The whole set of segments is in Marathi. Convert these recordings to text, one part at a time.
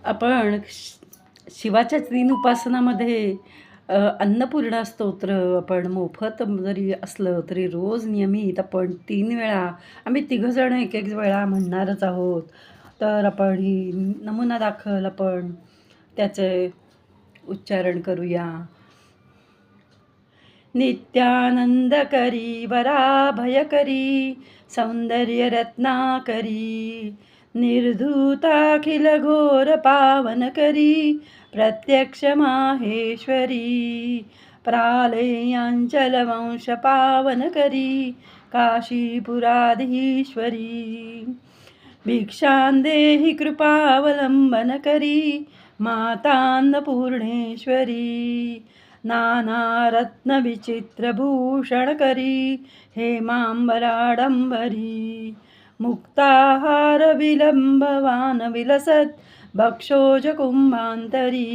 आपण शिवाच्या 3 उपासनामध्ये अन्नपूर्णा स्तोत्र आपण मोफत जरी असलं तरी रोज नियमित आपण 3 वेळा आम्ही तिघंजण एक एक वेळा म्हणणारच आहोत. तर आपण ही नमुना दाखल आपण त्याचे उच्चारण करूया. नित्यानंदकरी वराभयकरी सौंदर्यरत्नाकरी निर्धूताखिल घोर पावनकरी प्रत्यक्ष माहेश्वरी प्रालयांचलवंश पावनकरी काशीपुराधीश्वरी भिक्षां देहि कृपावलंबनकरी मातान्नपूर्णेश्वरी नानारत्नविचित्रभूषणकरी हेमाम्बराडंबरी मुक्ताहारविलम्बवान विलसत् भक्षोजकुम्भान्तरी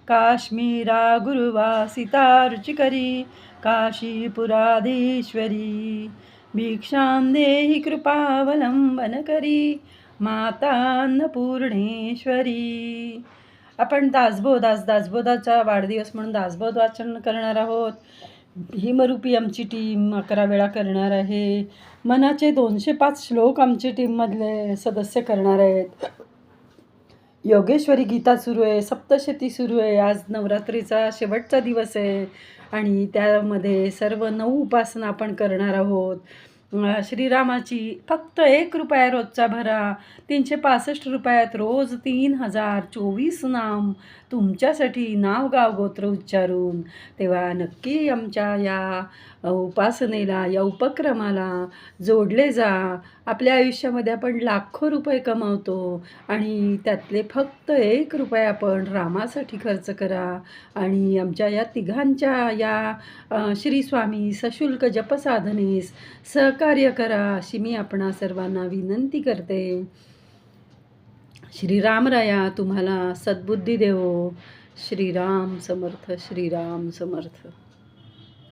काश्मीरा गुरुवासिता रुचिकरी काशीपुराधीश्वरी भिक्षां देहि कृपावलंबनकरी मातान्नपूर्णेश्वरी. आपण दासबोधाचा वाढदिवस म्हणून दासबोध वाचन करणार आहोत. भीमरूपी आमची टीम 11 वेळा करणार आहे. मनाचे 205 श्लोक आमची टीममधले सदस्य करणार आहेत. योगेश्वरी गीता सुरू आहे, सप्तशती सुरू आहे. आज नवरात्रीचा शेवटचा दिवस आहे आणि त्यामध्ये सर्व 9 उपासना आपण करणार आहोत. श्रीरामाची फक्त ₹1 रोजचा भरा. 365 रुपयात रोज 3024 नाम तुमच्यासाठी नाव गाव गोत्र उच्चारून. तेव्हा नक्की आमच्या या उपासनेला, या उपक्रमाला जोडले जा. आपल्या आयुष्यामध्ये आपण लाखो रुपये कमावतो आणि त्यातले फक्त ₹1 आपण रामासाठी खर्च करा आणि आमच्या या तिघांच्या या श्री स्वामी सशुल्क जपसाधनेस सहकार्य करा अशी मी आपणा सर्वांना विनंती करते. श्रीरामराया तुम्हाला सद्बुद्धी देवो. श्रीराम समर्थ, श्रीराम समर्थ.